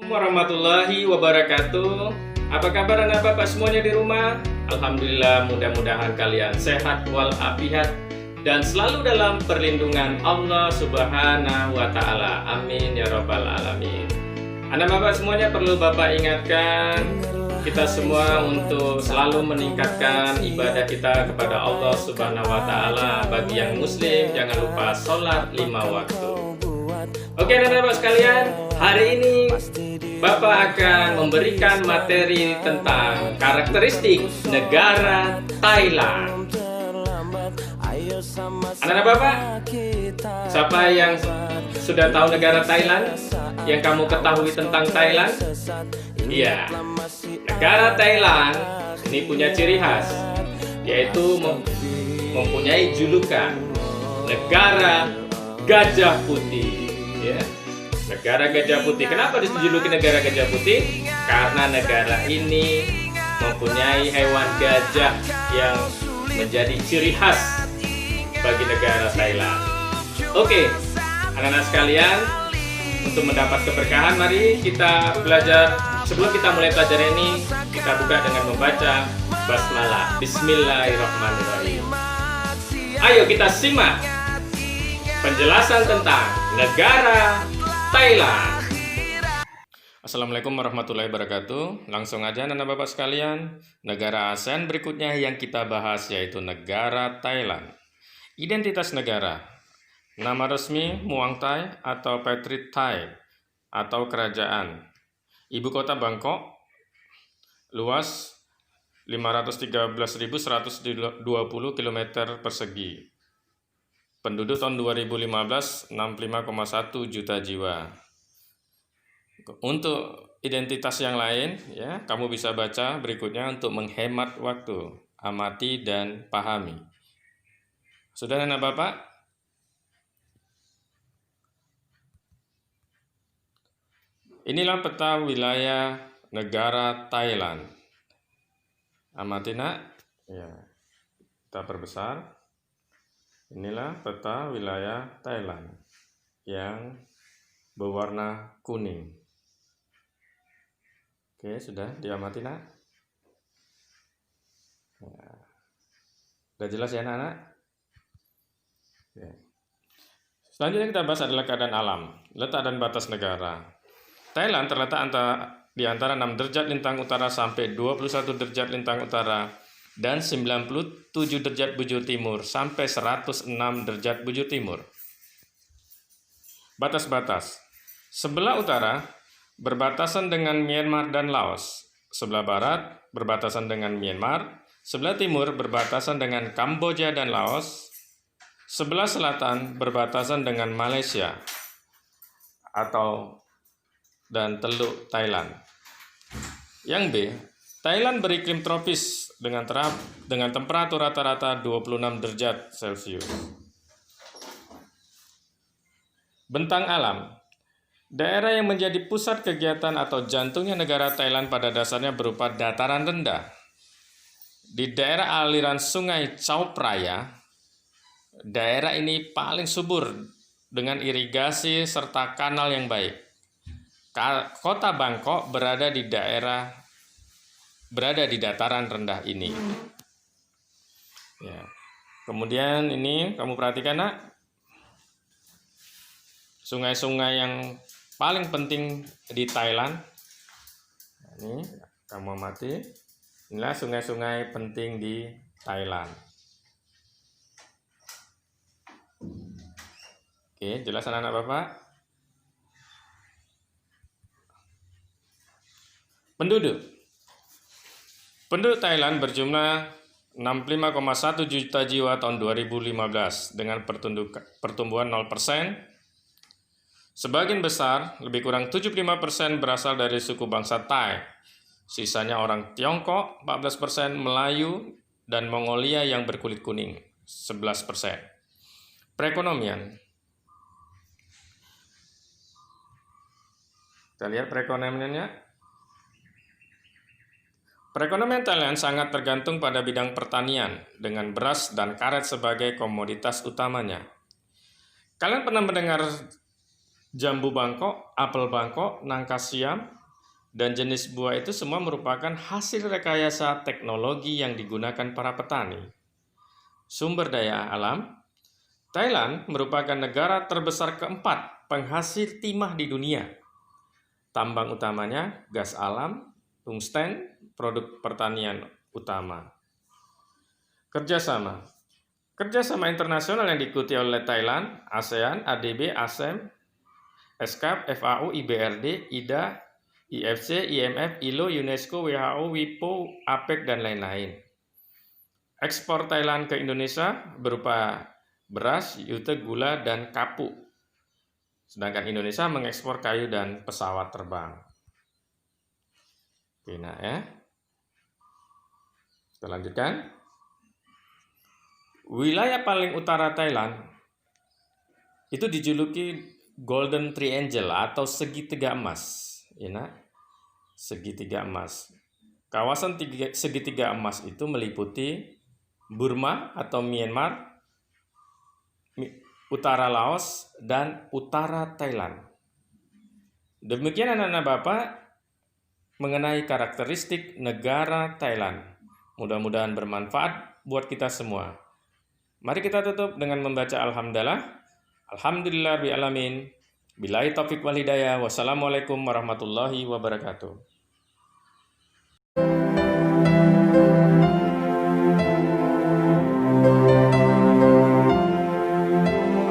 Warahmatullahi wabarakatuh. Apa kabar anak bapak semuanya di rumah? Alhamdulillah, mudah-mudahan kalian sehat walafiat dan selalu dalam perlindungan Allah Subhanahu wa Ta'ala. Amin ya Rabbal 'Alamin. Anak bapak semuanya perlu bapak ingatkan kita semua untuk selalu meningkatkan ibadah kita kepada Allah Subhanahu wa Ta'ala. Bagi yang muslim, jangan lupa sholat 5 waktu. Oke anak-anak sekalian, hari ini Bapak akan memberikan materi tentang karakteristik negara Thailand. Anak-anak Bapak, siapa yang sudah tahu negara Thailand? Yang kamu ketahui tentang Thailand? Iya, negara Thailand ini punya ciri khas, yaitu mempunyai julukan negara Gajah Putih. Ya, negara Gajah Putih. Kenapa dijuluki negara Gajah Putih? Karena negara ini mempunyai hewan gajah yang menjadi ciri khas bagi negara Thailand. Oke, anak-anak sekalian, untuk mendapat keberkahan, mari kita belajar. Sebelum kita mulai pelajaran ini, kita buka dengan membaca basmalah. Bismillahirrahmanirrahim. Ayo kita simak penjelasan tentang negara Thailand. Assalamualaikum warahmatullahi wabarakatuh. Langsung aja anak bapak sekalian, negara ASEAN berikutnya yang kita bahas yaitu negara Thailand. Identitas negara. Nama resmi Muang Thai atau Patrit Thai atau kerajaan. Ibu kota Bangkok. Luas 513.120 km persegi. Penduduk tahun 2015 65,1 juta jiwa. Untuk identitas yang lain, ya, kamu bisa baca berikutnya untuk menghemat waktu. Amati dan pahami. Sudah anak bapak? Inilah peta wilayah negara Thailand. Amati nak. Ya, kita perbesar. Inilah peta wilayah Thailand yang berwarna kuning. Oke, sudah diamati nak? Ya. Sudah jelas ya anak-anak? Ya. Selanjutnya kita bahas adalah keadaan alam, letak dan batas negara. Thailand terletak di antara 6 derajat lintang utara sampai 21 derajat lintang utara dan 97 derajat bujur timur sampai 106 derajat bujur timur. Batas-batas. Sebelah utara berbatasan dengan Myanmar dan Laos. Sebelah barat berbatasan dengan Myanmar. Sebelah timur berbatasan dengan Kamboja dan Laos. Sebelah selatan berbatasan dengan Malaysia dan Teluk Thailand. Yang B, Thailand beriklim tropis dengan temperatur rata-rata 26 derajat Celcius. Bentang alam. Daerah yang menjadi pusat kegiatan atau jantungnya negara Thailand pada dasarnya berupa dataran rendah. Di daerah aliran sungai Chao Phraya, daerah ini paling subur dengan irigasi serta kanal yang baik. Kota Bangkok berada di dataran rendah ini. Ya. Kemudian ini kamu perhatikan nak, sungai-sungai yang paling penting di Thailand. Ini kamu amati. Inilah sungai-sungai penting di Thailand. Oke, jelas anak-anak bapak? Penduduk Thailand berjumlah 65,1 juta jiwa tahun 2015 dengan pertumbuhan 0%. Sebagian besar, lebih kurang 75% berasal dari suku bangsa Thai. Sisanya orang Tiongkok, 14%, Melayu, dan Mongolia yang berkulit kuning, 11%. Perekonomian. Kita lihat perekonomiannya. Perekonomian Thailand sangat tergantung pada bidang pertanian, dengan beras dan karet sebagai komoditas utamanya. Kalian pernah mendengar jambu Bangkok, apel Bangkok, nangka Siam, dan jenis buah itu semua merupakan hasil rekayasa teknologi yang digunakan para petani. Sumber daya alam, Thailand merupakan negara terbesar keempat penghasil timah di dunia. Tambang utamanya gas alam, tungsten, produk pertanian utama. Kerjasama internasional yang diikuti oleh Thailand, ASEAN, ADB, ASEM, SCAP, FAO, IBRD, IDA, IFC, IMF, ILO, UNESCO, WHO, WIPO, APEC, dan lain-lain. Ekspor Thailand ke Indonesia berupa beras, jute, gula, dan kapuk. Sedangkan Indonesia mengekspor kayu dan pesawat terbang. Oke, nah ya. Kita lanjutkan. Wilayah paling utara Thailand itu dijuluki Golden Triangle atau segitiga emas. Ya, segitiga emas. Kawasan segitiga emas itu meliputi Burma atau Myanmar, utara Laos, dan utara Thailand. Demikian anak-anak Bapak mengenai karakteristik negara Thailand. Mudah-mudahan bermanfaat buat kita semua. Mari kita tutup dengan membaca Alhamdulillah. Alhamdulillah alamin. Billahi taufiq wal hidayah. Wassalamualaikum warahmatullahi wabarakatuh.